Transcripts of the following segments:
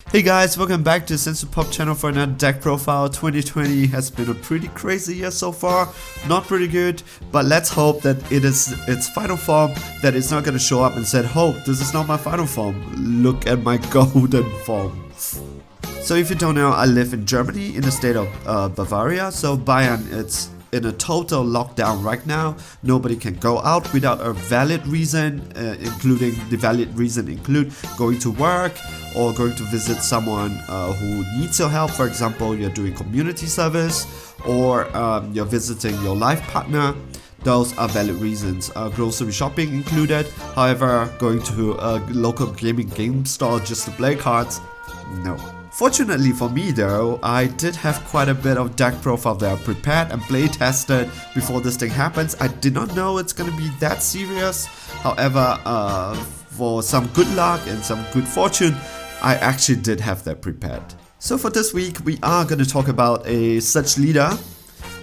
Hey guys, welcome back to Sensu Pop channel for another deck profile. 2020 has been a pretty crazy year so far, not pretty good, but let's hope that it is its final form, that it's not gonna show up and said, "Oh, this is not my final form, look at my golden form." So if you don't know, I live in Germany in the state of Bavaria, so Bayern, it's in a total lockdown right now. Nobody can go out without a valid reason, including the valid reason include going to work or going to visit someone who needs your help. For example, you're doing community service or you're visiting your life partner. Those are valid reasons. Grocery shopping included. However, going to a local game store just to play cards, no. Fortunately for me though, I did have quite a bit of deck profile that I prepared and play tested before this thing happens. I did not know it's gonna be that serious. However, for some good luck and some good fortune, I actually did have that prepared. So for this week, we are gonna talk about a such leader,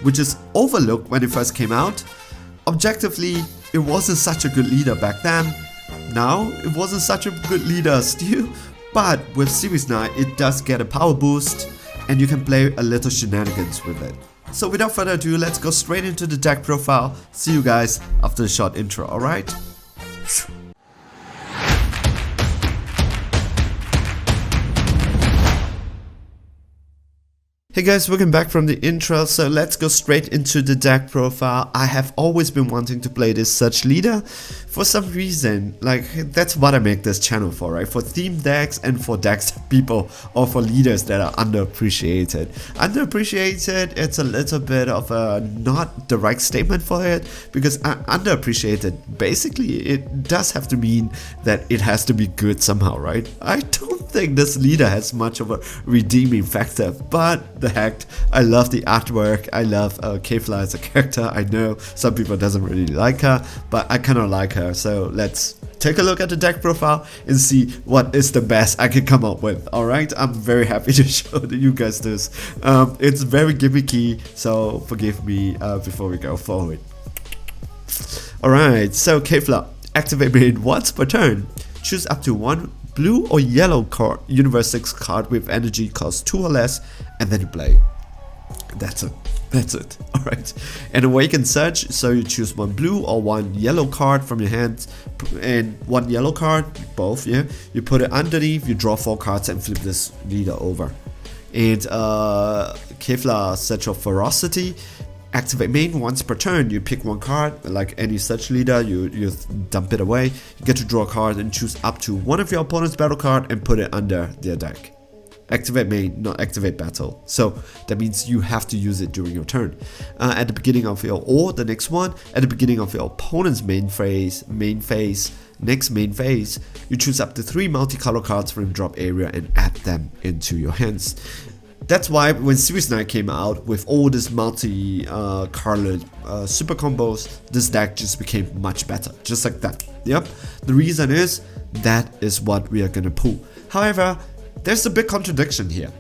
which is overlooked when it first came out. Objectively, it wasn't such a good leader back then. Now, it wasn't such a good leader still. But with Series 9, it does get a power boost, and you can play a little shenanigans with it. So without further ado, let's go straight into the deck profile. See you guys after the short intro, alright? Hey guys, welcome back from the intro, so let's go straight into the deck profile. I have always been wanting to play this such leader for some reason. Like, that's what I make this channel for, right? For theme decks and for decks people or for leaders that are underappreciated. Underappreciated, it's a little bit of a not the right statement for it, because underappreciated, basically it does have to mean that it has to be good somehow, right? I don't think this leader has much of a redeeming factor, but the heck, I love the artwork. I love Kefla as a character. I know some people doesn't really like her, but I kind of like her. So let's take a look at the deck profile and see what is the best I can come up with. Alright, I'm very happy to show you guys this. It's very gimmicky, so forgive me before we go forward. Alright, so Kefla, activate main once per turn. Choose up to one blue or yellow card, Universe 6 card with energy cost 2 or less, and then you play. That's it. Alright. And Awaken Search, so you choose one blue or one yellow card from your hand, and one yellow card, both, yeah. You put it underneath, you draw 4 cards and flip this leader over. And Kefla, Search of Ferocity. Activate main once per turn. You pick one card, like any such leader, you dump it away. You get to draw a card and choose up to one of your opponent's battle card and put it under their deck. Activate main, not activate battle. So that means you have to use it during your turn. At the beginning of your, or the next one, at the beginning of your opponent's main phase, next main phase, you choose up to 3 multicolor cards from the drop area and add them into your hands. That's why when Series 9 came out with all this multi-colored super combos, this deck just became much better, just like that. Yep, the reason is that is what we are gonna pull. However, there's a big contradiction here.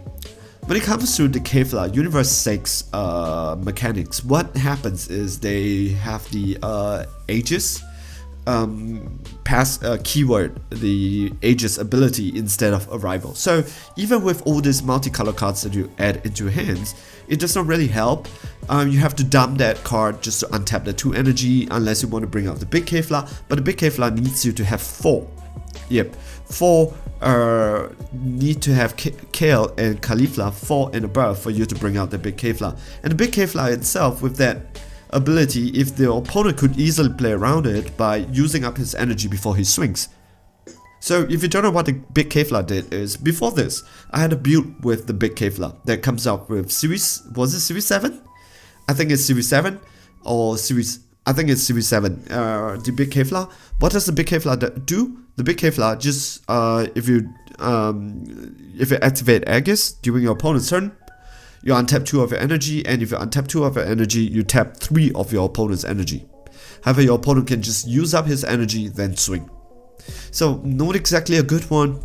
When it comes to the Kefla Universe 6 mechanics, what happens is they have the Aegis pass keyword, the Aegis ability instead of Arrival. So even with all these multicolor cards that you add into your hands, it does not really help. You have to dump that card just to untap the 2 energy unless you want to bring out the big Kefla, but the big Kefla needs you to have 4. Yep, 4 need to have Kale and Caulifla 4 and above for you to bring out the big Kefla. And the big Kefla itself, with that ability, if the opponent could easily play around it by using up his energy before he swings. So if you don't know what the big Kefla did, is before this I had a build with the big Kefla that comes out with series, was it series 7? I think it's series 7 or series, I think it's series 7. The big Kefla, what does the big Kefla do? The big Kefla just if you activate Aegis during your opponent's turn, you untap 2 of your energy, and if you untap 2 of your energy, you tap 3 of your opponent's energy. However, your opponent can just use up his energy, then swing. So, not exactly a good one.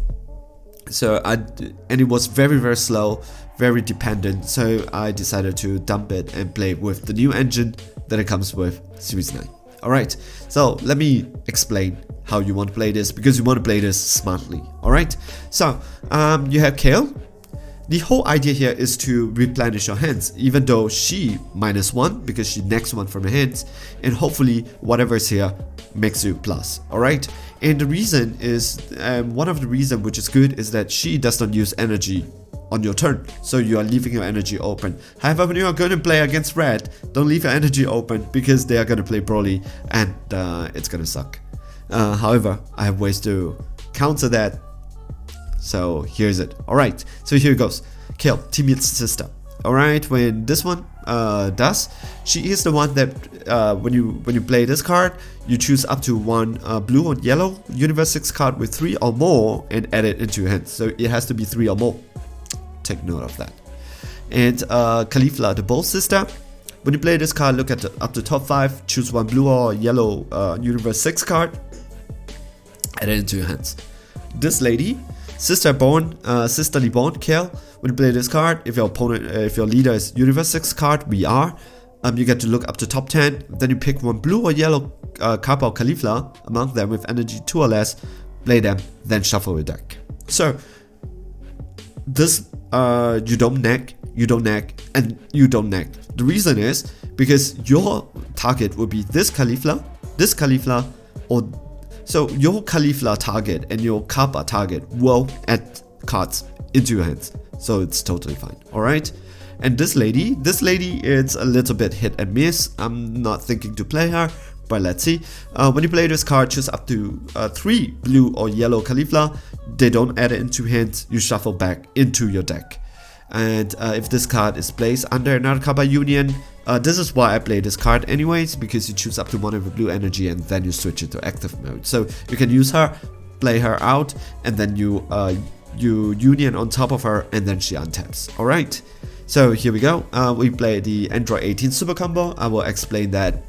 So, and it was very, very slow, very dependent. So, I decided to dump it and play with the new engine that it comes with Series 9. Alright, so let me explain how you want to play this, because you want to play this smartly. Alright, so you have Kale. The whole idea here is to replenish your hands, even though she -1 because she next one from your hands, and hopefully whatever's here makes you plus. Alright, and the reason is, one of the reasons which is good is that she does not use energy on your turn, so you are leaving your energy open. However, when you are going to play against red, don't leave your energy open, because they are going to play Broly and it's going to suck. However, I have ways to counter that, so here's it. Alright, so here it goes. Kale, teammate sister. Alright, when this one does, she is the one that when you play this card, you choose up to one blue or yellow Universe 6 card with 3 or more and add it into your hand. So it has to be 3 or more. Take note of that. And Kefla, the Bold Sister. When you play this card, look at up to top 5, choose one blue or yellow Universe 6 card, add it into your hands. This lady, sisterly born Kale. When you play this card, if your opponent, if your leader is Universe 6 card, we are, you get to look up to top 10. Then you pick one blue or yellow Kappa or Kefla among them with energy 2 or less, play them, then shuffle your deck. So this you don't nag, and you don't nag. The reason is because your target will be this Kefla, or so your Kefla target and your Kappa target will add cards into your hands, so it's totally fine. Alright, and this lady, it's a little bit hit and miss. I'm not thinking to play her, but let's see. When you play this card, choose up to 3 blue or yellow Kefla. They don't add it into hands, you shuffle back into your deck. And if this card is placed under another Kappa Union, this is why I play this card anyways, because you choose up to 1 of the blue energy and then you switch it to active mode. So you can use her, play her out, and then you union on top of her, and then she untaps. Alright, so here we go. We play the Android 18 super combo. I will explain that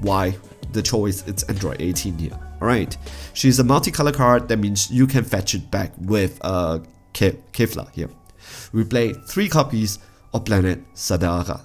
why the choice it's Android 18 here. Alright, she's a multicolor card, that means you can fetch it back with Kefla here. We play 3 copies of Planet Sadala.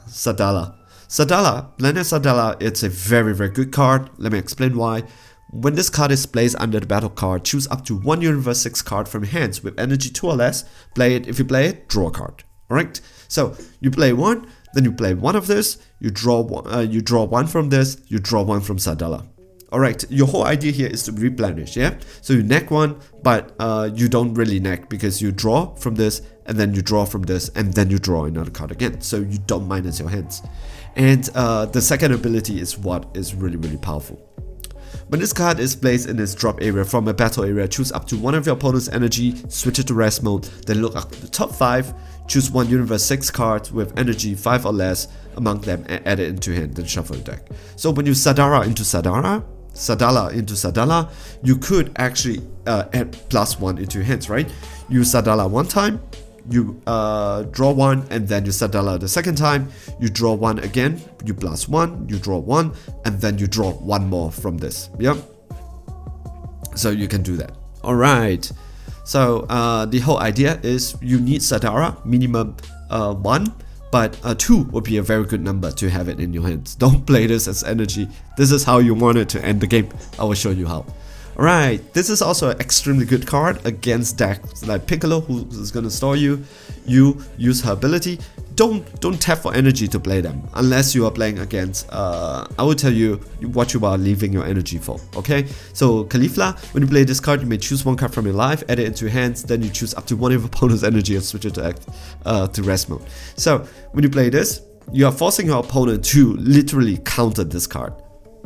Planet Sadala, it's a very, very good card. Let me explain why. When this card is placed under the battle card, choose up to 1 Universe 6 card from your hands with energy 2 or less, play it. If you play it, draw a card. Alright, so you play 1, then you play 1 of this, you draw 1 from this, you draw 1 from Sadala. Alright, your whole idea here is to replenish, yeah? So you neg 1, but you don't really neg, because you draw from this, and then you draw from this, and then you draw another card again. So you don't minus your hands. And the second ability is what is really, really powerful. When this card is placed in its drop area from a battle area, choose up to 1 of your opponent's energy, switch it to rest mode, then look up the top 5, choose 1 Universe 6 card with energy 5 or less among them, and add it into hand, then shuffle the deck. So when you Sadala into Sadala, you could actually add +1 into your hands, right? You Sadala 1 time, you draw 1, and then you Sadala the second time, you draw 1 again, you +1, you draw 1, and then you draw 1 more from this. Yeah, so you can do that. Alright, so the whole idea is you need Sadara minimum 1, but 2 would be a very good number to have it in your hands. Don't play this as energy. This is how you want it to end the game. I will show you how. Alright, this is also an extremely good card against decks like Piccolo, who is gonna store you. You use her ability. Don't tap for energy to play them, unless you are playing against, I will tell you what you are leaving your energy for, okay? So Kefla, when you play this card, you may choose 1 card from your life, add it into your hands, then you choose up to 1 of your opponent's energy and switch it to rest mode. So when you play this, you are forcing your opponent to literally counter this card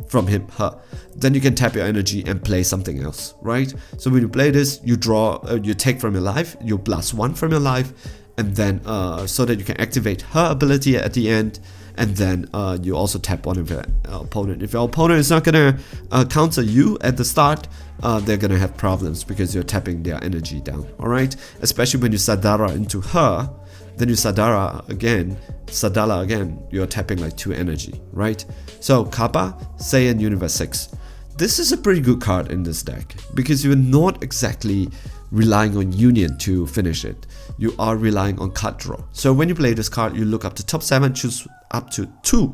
from her. Then you can tap your energy and play something else, right? So when you play this, you draw, you take from your life, you +1 from your life, and then so that you can activate her ability at the end, and then you also tap one of your opponent. If your opponent is not gonna counter you at the start, they're gonna have problems because you're tapping their energy down. All right, especially when you Sadara into her, then you Sadala again, you're tapping like 2 energy, right? So Kappa, Saiyan Universe 6. This is a pretty good card in this deck because you're not exactly relying on Union to finish it. You are relying on card draw. So when you play this card, you look up to top 7, choose up to 2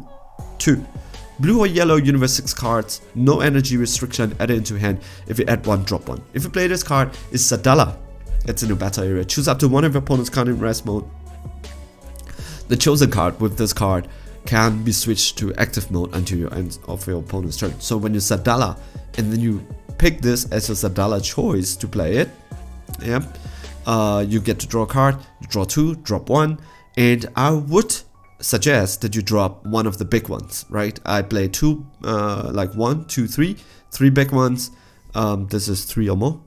Blue or yellow Universe 6 cards, no energy restriction, add it into hand. If you add 1, drop 1. If you play this card, it's Sadala. It's in the battle area. Choose up to one of your opponent's card in rest mode. The chosen card with this card can be switched to active mode until your end of your opponent's turn. So when you Sadala and then you pick this as your Sadala choice to play it, you get to draw a card, you draw 2, drop 1, and I would suggest that you drop one of the big ones, right? I play 2, like 1, 2, 3 big ones. This is 3 or more.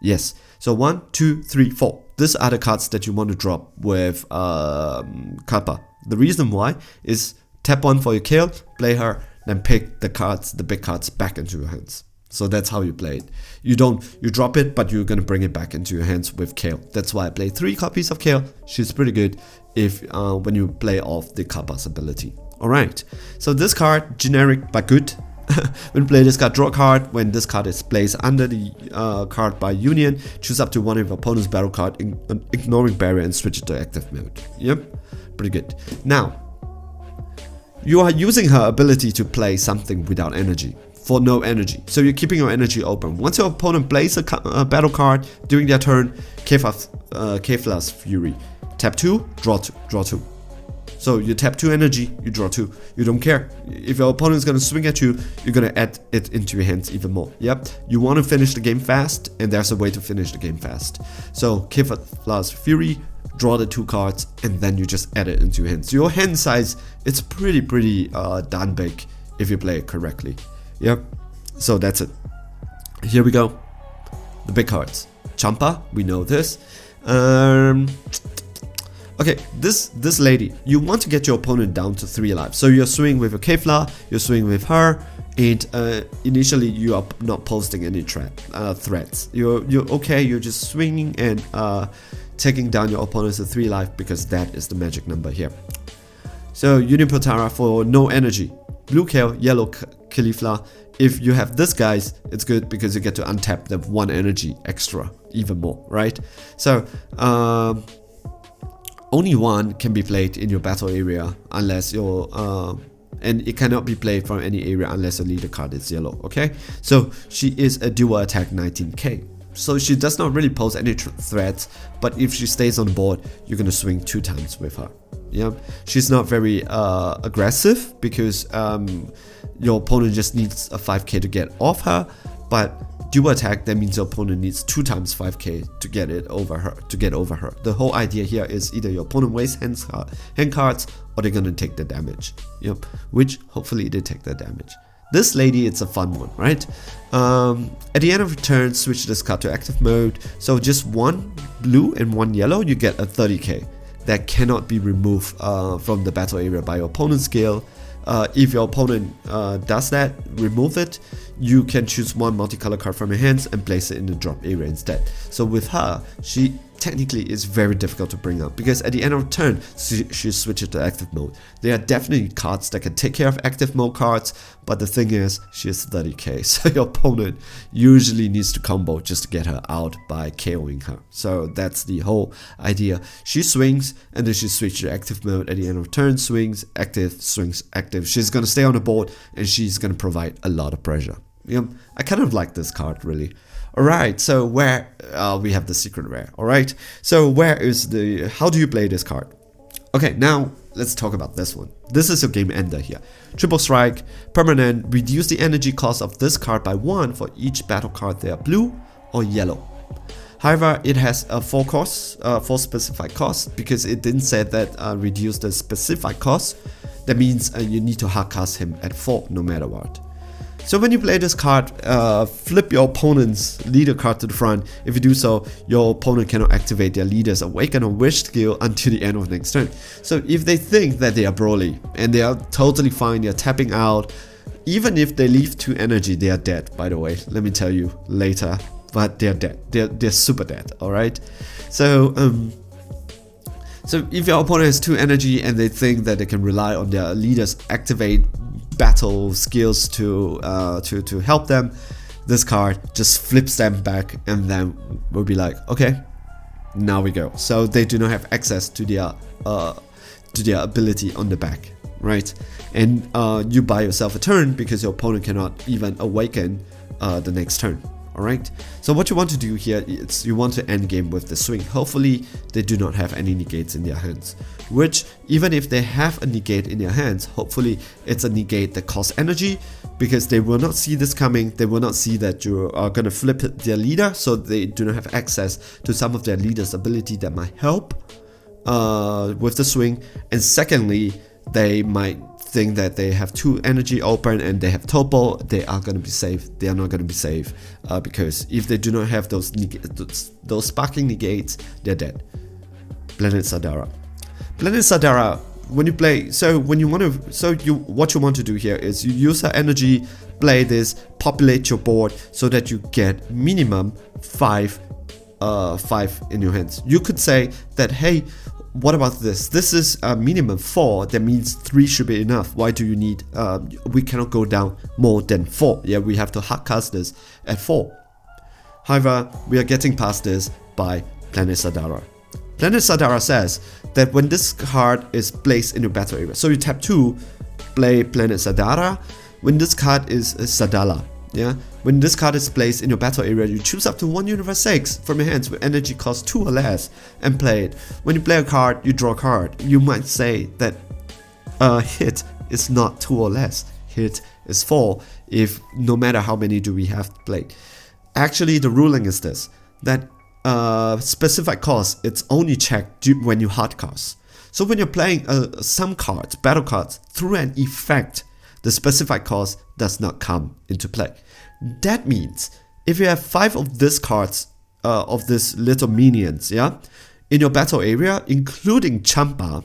Yes, so 1, 2, 3, 4. These are the cards that you want to drop with Kappa. The reason why is tap 1 for your kill, play her, then pick the cards, the big cards, back into your hands. So that's how you play it. You drop it, but you're gonna bring it back into your hands with Kale. That's why I play 3 copies of Kale. She's pretty good if when you play off the Kappa's ability. Alright, so this card, generic but good. When you play this card, draw a card. When this card is placed under the card by union, choose up to one of your opponent's battle card, ignoring barrier, and switch it to active mode. Yep, pretty good. Now, you are using her ability to play something without energy. For no energy, so you're keeping your energy open. Once your opponent plays a battle card during their turn, Kefla's Fury. Tap 2, draw 2, draw 2. So you tap 2 energy, you draw 2. You don't care. If your opponent is gonna swing at you, you're gonna add it into your hands even more. Yep. You want to finish the game fast, and there's a way to finish the game fast. So Kefla's Fury, draw the 2 cards, and then you just add it into your hands. Your hand size, it's pretty darn big if you play it correctly. Yep, so that's it. Here we go. The big cards. Champa, we know this. Okay, this lady, you want to get your opponent down to 3 lives. So you're swinging with a Kefla, you're swinging with her, and initially you are not posting any threats. You're okay, you're just swinging and taking down your opponent to 3 life because that is the magic number here. So Unipotara for no energy. Blue Kale, yellow Kefla. If you have this guys, it's good because you get to untap the 1 energy extra, even more, right? So only 1 can be played in your battle area unless you're and it cannot be played from any area unless your leader card is yellow. Okay, so she is a dual attack 19k. So she does not really pose any threats, but if she stays on the board, you're gonna swing 2 times with her. Yeah, she's not very aggressive because your opponent just needs a 5k to get off her, but dual attack, that means your opponent needs 2 times 5k to get it over her. The whole idea here is either your opponent wastes hand cards or they're gonna take the damage. Yep, which hopefully they take the damage. This lady, it's a fun one, right? At the end of the turn, switch this card to active mode. So just 1 blue and 1 yellow, you get a 30k. That cannot be removed from the battle area by your opponent's skill. If your opponent does that, remove it, you can choose 1 multicolor card from your hands and place it in the drop area instead. So with her, she technically is very difficult to bring up because at the end of the turn, she switches to active mode. There are definitely cards that can take care of active mode cards, but the thing is, she is 30k, so your opponent usually needs to combo just to get her out by KOing her. So that's the whole idea. She swings, and then she switches to active mode at the end of turn, swings, active. She's gonna stay on the board, and she's gonna provide a lot of pressure. I kind of like this card, really. Alright, so where we have the secret rare. Alright, so where is how do you play this card? Okay, now let's talk about this one. This is your game ender here. Triple strike, permanent, reduce the energy cost of this card by 1 for each battle card they are blue or yellow. However, it has a 4 specified cost because it didn't say that reduce the specified cost. That means you need to hard cast him at 4 no matter what. So when you play this card, flip your opponent's leader card to the front. If you do so, your opponent cannot activate their leader's Awaken or Wish skill until the end of next turn. So if they think that they are Broly and they are totally fine, they are tapping out, even if they leave 2 energy, they are dead, by the way. Let me tell you later, but they are dead. They're super dead, alright? So if your opponent has 2 energy and they think that they can rely on their leaders activate battle skills to help them, this card just flips them back and then we'll be like, okay, now we go. So they do not have access to their ability on the back. right? And you buy yourself a turn because your opponent cannot even awaken the next turn. Alright, so what you want to do here is you want to end game with the swing. Hopefully they do not have any negates in their hands, which even if they have a negate in their hands, hopefully it's a negate that costs energy, because they will not see this coming. They will not see that you are going to flip their leader, so they do not have access to some of their leader's ability that might help with the swing. And secondly, they might think that they have 2 energy open and they have topo. They are going to be safe. They are not going to be safe because if they do not have those sparking negates, they're dead. Blended Sadara. Blended Sadara, when you play, what you want to do here is you use her energy, play this, populate your board so that you get minimum 5 in your hands. You could say that, hey, what about this? This is a minimum 4. That means 3 should be enough. Why do you need? We cannot go down more than 4. Yeah, we have to hardcast this at 4. However, we are getting past this by Planet Sadara. Planet Sadara says that when this card is placed in your battle area, so you tap 2, play Planet Sadara. When this card is Sadala, yeah. When this card is placed in your battle area, you choose up to 1 Universe 6 from your hands with energy cost 2 or less and play it. When you play a card, you draw a card. You might say that hit is not 2 or less. Hit is 4 if no matter how many do we have played. Actually, the ruling is this, that specific cost, it's only checked when you hardcast. So when you're playing some cards, battle cards, through an effect, the specific cost does not come into play. That means if you have 5 of these cards, of these little minions, yeah, in your battle area, including Champa,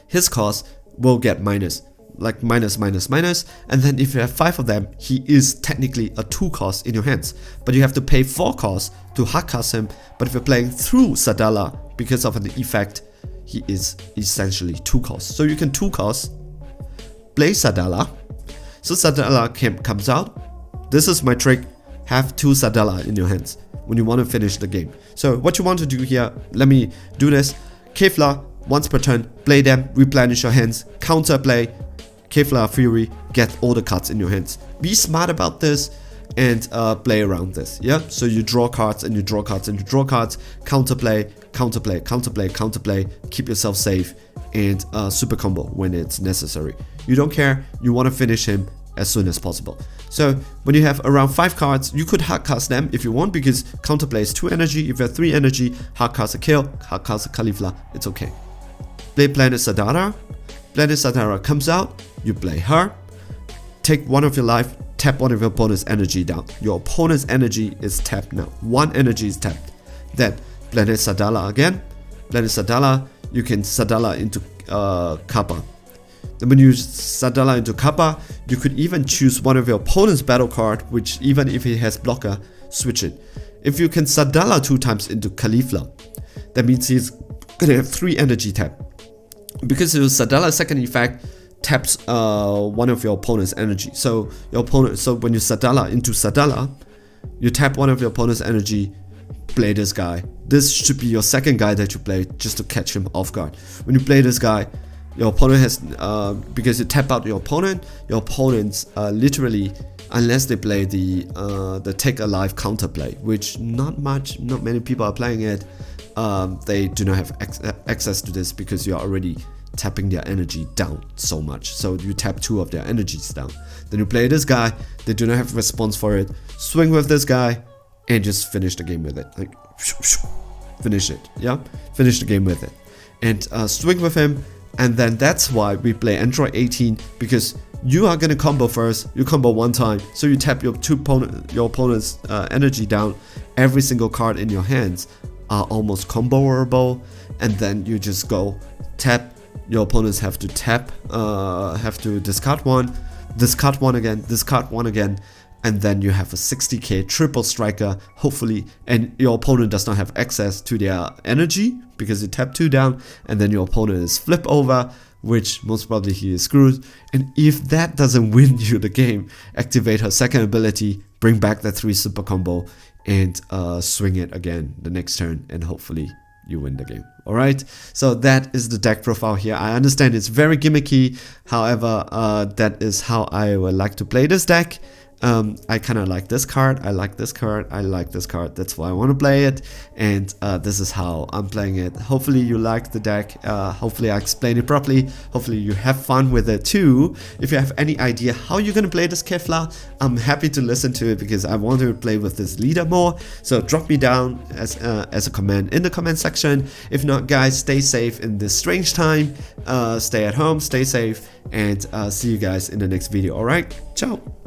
his cost will get minus, like minus, and then if you have 5 of them, he is technically a 2 cost in your hands, but you have to pay 4 costs to hardcast him. But if you're playing through Sadala, because of an effect, he is essentially 2 costs. So you can 2 costs, play Sadala. So Sadala comes out. This is my trick. Have 2 Sadala in your hands when you want to finish the game. So what you want to do here, let me do this. Kefla, once per turn, play them, replenish your hands, counter play, Kefla Fury, get all the cards in your hands. Be smart about this and play around this, yeah? So you draw cards and you draw cards and you draw cards, counterplay, keep yourself safe, and super combo when it's necessary. You don't care, you want to finish him as soon as possible. So when you have around 5 cards, you could hardcast them if you want, because counterplay is 2 energy. If you have 3 energy, hardcast a kill, hardcast a Kefla, it's okay. Play Planet Sadara. Planet Sadara comes out, you play her, take 1 of your life, tap 1 of your opponent's energy down. Your opponent's energy is tapped now. 1 energy is tapped. Then Planet Sadala again. Planet Sadala, you can Sadala into Kappa. Then when you Sadala into Kappa, you could even choose 1 of your opponent's battle card, which even if it has blocker, switch it. If you can Sadala 2 times into Kefla, that means he's gonna have 3 energy tap. Because your Sadala second effect taps 1 of your opponent's energy. So when you Sadala into Sadala, you tap 1 of your opponent's energy, play this guy. This should be your second guy that you play just to catch him off guard. When you play this guy, your opponent has because you tap out your opponents literally, unless they play the take a life counterplay, which not many people are playing it. They do not have access to this because you are already tapping their energy down so much. So you tap 2 of their energies down. Then you play this guy, they do not have response for it. Swing with this guy and just finish the game with it. Like, finish it, yeah? Finish the game with it. And swing with him, and then that's why we play Android 18, because you are gonna combo first, you combo 1 time, so you tap your opponent's energy down. Every single card in your hands are almost comboable, and then you just go tap. Your opponents have to tap, have to discard 1 again, discard 1 again, and then you have a 60k triple striker, hopefully, and your opponent does not have access to their energy because you tap 2 down, and then your opponent is flip over, which most probably he is screwed. And if that doesn't win you the game, activate her second ability, bring back that 3 super combo, and swing it again the next turn, and hopefully you win the game. Alright, so that is the deck profile here. I understand it's very gimmicky, however, that is how I would like to play this deck. I kind of like this card, I like this card, I like this card, that's why I want to play it, and this is how I'm playing it. Hopefully you like the deck, hopefully I explain it properly, hopefully you have fun with it too. If you have any idea how you're gonna play this Kefla, I'm happy to listen to it because I want to play with this leader more, so drop me down as a comment in the comment section. If not, guys, stay safe in this strange time, stay at home, stay safe, and see you guys in the next video. Alright, ciao!